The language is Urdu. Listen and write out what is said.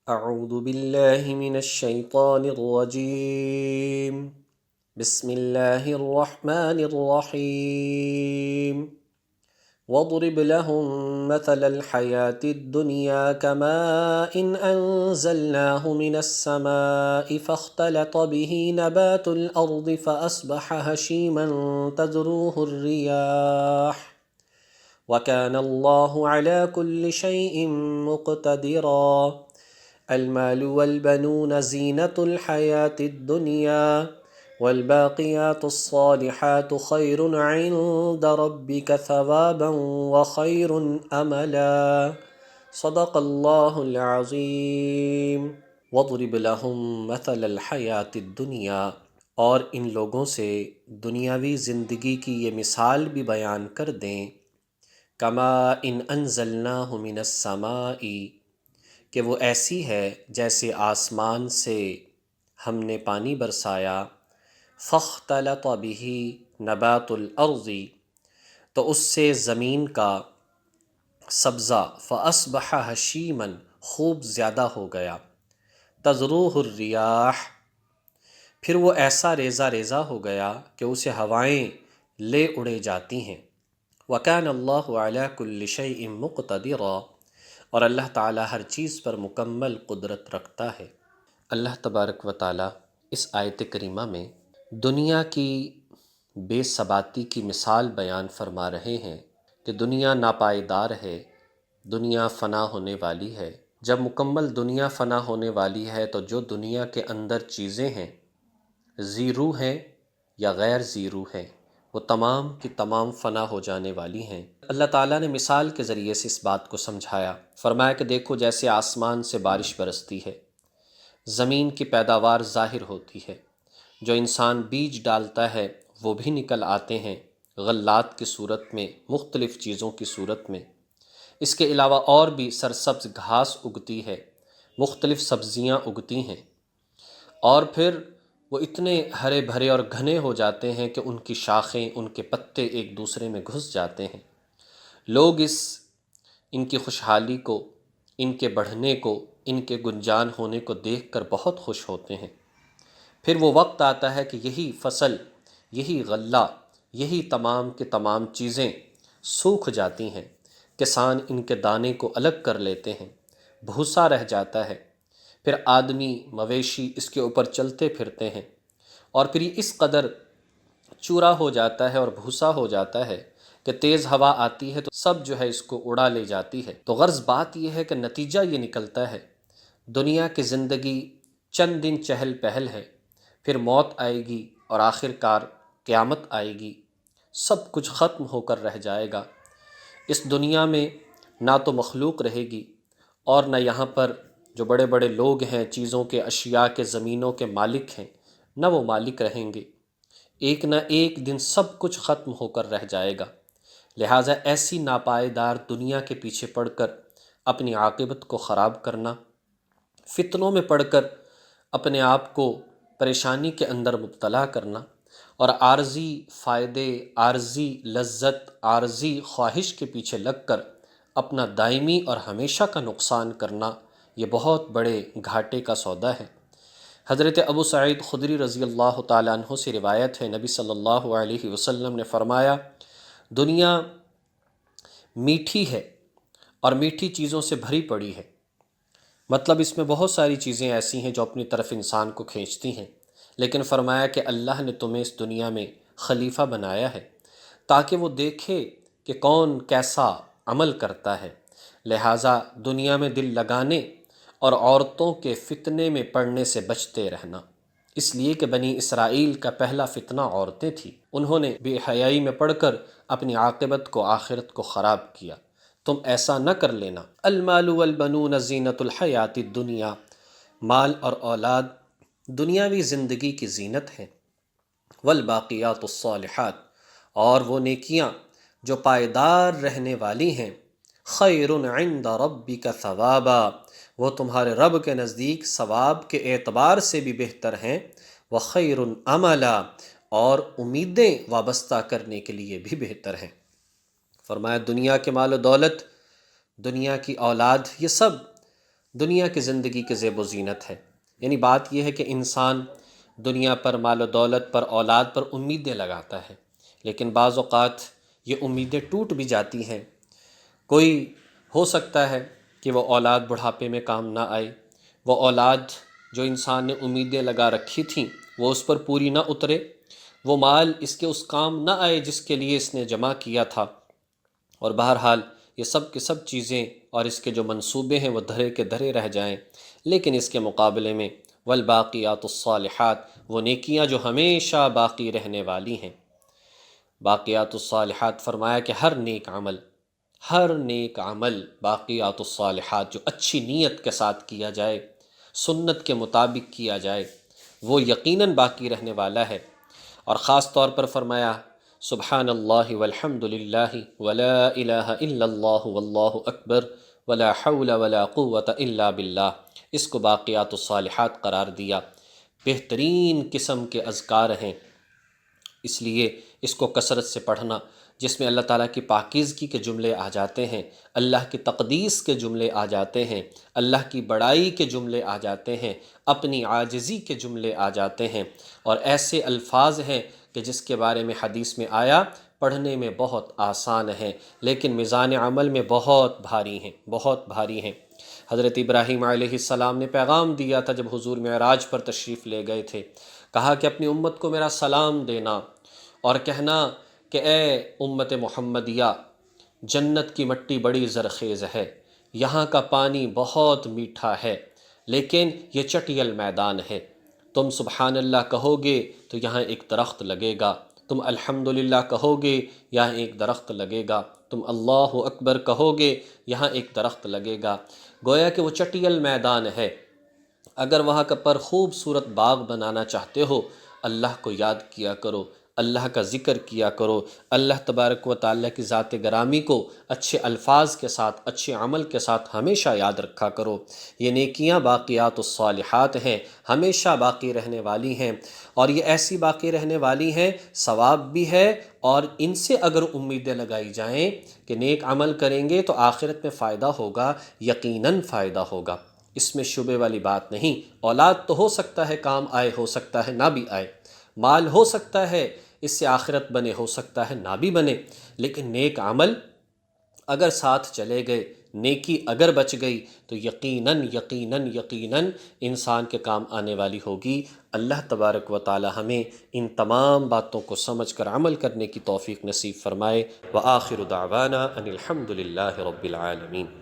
اعوذ باللہ من الشیطان الرجیم بسم اللہ الرحمن الرحیم واضرب لهم مثل الحياة الدنيا كماء أنزلناه من السماء فاختلط به نبات الأرض فأصبح هشيما تذروه الرياح وكان الله على كل شيء مقتدرا المال والبنون زينة الحياة الدنيا والباقيات الصالحات خير عند ربك ثوابا وخير أملا صدق الله العظيم واضرب لهم مثل الحياة الدنيا اور ان لوگوں سے دنیاوی زندگی کی یہ مثال بھی بیان کر دیں کما ان انزلناہ من السماء کہ وہ ایسی ہے جیسے آسمان سے ہم نے پانی برسایا فاختلط به نبات الارض تو اس سے زمین کا سبزہ فاصبح ہشیما خوب زیادہ ہو گیا تذروہ الریاح پھر وہ ایسا ریزہ ریزہ ہو گیا کہ اسے ہوائیں لے اڑے جاتی ہیں وَكَانَ اللَّهُ عَلَى كُلِّ شَيْءٍ مُقْتَدِرًا اور اللہ تعالیٰ ہر چیز پر مکمل قدرت رکھتا ہے۔ اللہ تبارک و تعالیٰ اس آیت کریمہ میں دنیا کی بے ثباتی کی مثال بیان فرما رہے ہیں کہ دنیا ناپائیدار ہے، دنیا فنا ہونے والی ہے۔ جب مکمل دنیا فنا ہونے والی ہے تو جو دنیا کے اندر چیزیں ہیں، ذی روح ہیں یا غیر ذی روح ہیں، وہ تمام کی تمام فنا ہو جانے والی ہیں۔ اللہ تعالیٰ نے مثال کے ذریعے سے اس بات کو سمجھایا، فرمایا کہ دیکھو جیسے آسمان سے بارش برستی ہے، زمین کی پیداوار ظاہر ہوتی ہے، جو انسان بیج ڈالتا ہے وہ بھی نکل آتے ہیں غلات کی صورت میں، مختلف چیزوں کی صورت میں۔ اس کے علاوہ اور بھی سرسبز گھاس اگتی ہے، مختلف سبزیاں اگتی ہیں، اور پھر وہ اتنے ہرے بھرے اور گھنے ہو جاتے ہیں کہ ان کی شاخیں، ان کے پتے ایک دوسرے میں گھس جاتے ہیں۔ لوگ ان کی خوشحالی کو، ان کے بڑھنے کو، ان کے گنجان ہونے کو دیکھ کر بہت خوش ہوتے ہیں۔ پھر وہ وقت آتا ہے کہ یہی فصل، یہی غلہ، یہی تمام کے تمام چیزیں سوکھ جاتی ہیں، کسان ان کے دانے کو الگ کر لیتے ہیں، بھوسا رہ جاتا ہے، پھر آدمی مویشی اس کے اوپر چلتے پھرتے ہیں، اور پھر یہ اس قدر چورا ہو جاتا ہے اور بھوسا ہو جاتا ہے کہ تیز ہوا آتی ہے تو سب جو ہے اس کو اڑا لے جاتی ہے۔ تو غرض بات یہ ہے کہ نتیجہ یہ نکلتا ہے، دنیا کی زندگی چند دن چہل پہل ہے، پھر موت آئے گی اور آخر کار قیامت آئے گی، سب کچھ ختم ہو کر رہ جائے گا۔ اس دنیا میں نہ تو مخلوق رہے گی اور نہ یہاں پر جو بڑے بڑے لوگ ہیں، چیزوں کے، اشیاء کے، زمینوں کے مالک ہیں، نہ وہ مالک رہیں گے۔ ایک نہ ایک دن سب کچھ ختم ہو کر رہ جائے گا۔ لہٰذا ایسی ناپائیدار دنیا کے پیچھے پڑ کر اپنی عاقبت کو خراب کرنا، فتنوں میں پڑ کر اپنے آپ کو پریشانی کے اندر مبتلا کرنا، اور عارضی فائدے، عارضی لذت، عارضی خواہش کے پیچھے لگ کر اپنا دائمی اور ہمیشہ کا نقصان کرنا، یہ بہت بڑے گھاٹے کا سودا ہے۔ حضرت ابو سعید خدری رضی اللہ تعالیٰ عنہ سے روایت ہے، نبی صلی اللہ علیہ وسلم نے فرمایا، دنیا میٹھی ہے اور میٹھی چیزوں سے بھری پڑی ہے، مطلب اس میں بہت ساری چیزیں ایسی ہیں جو اپنی طرف انسان کو کھینچتی ہیں، لیکن فرمایا کہ اللہ نے تمہیں اس دنیا میں خلیفہ بنایا ہے تاکہ وہ دیکھے کہ کون کیسا عمل کرتا ہے، لہٰذا دنیا میں دل لگانے اور عورتوں کے فتنے میں پڑنے سے بچتے رہنا، اس لیے کہ بنی اسرائیل کا پہلا فتنہ عورتیں تھیں، انہوں نے بے حیائی میں پڑھ کر اپنی عاقبت کو، آخرت کو خراب کیا۔ تم ایسا نہ کر لینا۔ المال والبنون زینت الحیات الدنیا، مال اور اولاد دنیاوی زندگی کی زینت ہے، والباقیات الصالحات اور وہ نیکیاں جو پائیدار رہنے والی ہیں، خیر عند ربک ثوابا وہ تمہارے رب کے نزدیک ثواب کے اعتبار سے بھی بہتر ہیں، وخیر عملا اور امیدیں وابستہ کرنے کے لیے بھی بہتر ہیں۔ فرمایا دنیا کے مال و دولت، دنیا کی اولاد، یہ سب دنیا کی زندگی کی زیب و زینت ہے۔ یعنی بات یہ ہے کہ انسان دنیا پر، مال و دولت پر، اولاد پر امیدیں لگاتا ہے، لیکن بعض اوقات یہ امیدیں ٹوٹ بھی جاتی ہیں۔ کوئی ہو سکتا ہے کہ وہ اولاد بڑھاپے میں کام نہ آئے، وہ اولاد جو انسان نے امیدیں لگا رکھی تھیں وہ اس پر پوری نہ اترے، وہ مال اس کے اس کام نہ آئے جس کے لیے اس نے جمع کیا تھا، اور بہرحال یہ سب کی سب چیزیں اور اس کے جو منصوبے ہیں وہ دھرے کے دھرے رہ جائیں۔ لیکن اس کے مقابلے میں والباقیات الصالحات، وہ نیکیاں جو ہمیشہ باقی رہنے والی ہیں۔ باقیات الصالحات فرمایا کہ ہر نیک عمل باقیات الصالحات جو اچھی نیت کے ساتھ کیا جائے، سنت کے مطابق کیا جائے، وہ یقیناً باقی رہنے والا ہے۔ اور خاص طور پر فرمایا سبحان اللہ والحمد للہ ولا الہ الا اللہ واللہ اکبر ولا حول ولا قوة الا باللہ، اس کو باقیات الصالحات قرار دیا۔ بہترین قسم کے اذکار ہیں، اس لیے اس کو کثرت سے پڑھنا، جس میں اللہ تعالیٰ کی پاکیزگی کے جملے آ جاتے ہیں، اللہ کی تقدیس کے جملے آ جاتے ہیں، اللہ کی بڑائی کے جملے آ جاتے ہیں، اپنی عاجزی کے جملے آ جاتے ہیں، اور ایسے الفاظ ہیں کہ جس کے بارے میں حدیث میں آیا پڑھنے میں بہت آسان ہیں لیکن میزان عمل میں بہت بھاری ہیں۔ حضرت ابراہیم علیہ السلام نے پیغام دیا تھا جب حضور معراج پر تشریف لے گئے تھے، کہا کہ اپنی امت کو میرا سلام دینا اور کہنا کہ اے امت محمدیہ، جنت کی مٹی بڑی زرخیز ہے، یہاں کا پانی بہت میٹھا ہے، لیکن یہ چٹیل میدان ہے۔ تم سبحان اللہ کہو گے تو یہاں ایک درخت لگے گا، تم الحمدللہ کہو گے یہاں ایک درخت لگے گا، تم اللہ اکبر کہو گے یہاں ایک درخت لگے گا۔ گویا کہ وہ چٹیل میدان ہے، اگر وہاں پر خوبصورت باغ بنانا چاہتے ہو، اللہ کو یاد کیا کرو، اللہ کا ذکر کیا کرو، اللہ تبارک و تعالیٰ کی ذات گرامی کو اچھے الفاظ کے ساتھ، اچھے عمل کے ساتھ ہمیشہ یاد رکھا کرو۔ یہ نیکیاں باقیات الصالحات ہیں، ہمیشہ باقی رہنے والی ہیں، اور یہ ایسی باقی رہنے والی ہیں، ثواب بھی ہے، اور ان سے اگر امیدیں لگائی جائیں کہ نیک عمل کریں گے تو آخرت میں فائدہ ہوگا، یقیناً فائدہ ہوگا، اس میں شبے والی بات نہیں۔ اولاد تو ہو سکتا ہے کام آئے، ہو سکتا ہے نہ بھی آئے، مال ہو سکتا ہے اس سے آخرت بنے، ہو سکتا ہے نہ بھی بنے، لیکن نیک عمل اگر ساتھ چلے گئے، نیکی اگر بچ گئی تو یقیناً یقیناً یقیناً انسان کے کام آنے والی ہوگی۔ اللہ تبارک و تعالی ہمیں ان تمام باتوں کو سمجھ کر عمل کرنے کی توفیق نصیب فرمائے۔ وآخر دعوانا ان الحمد للہ رب العالمین۔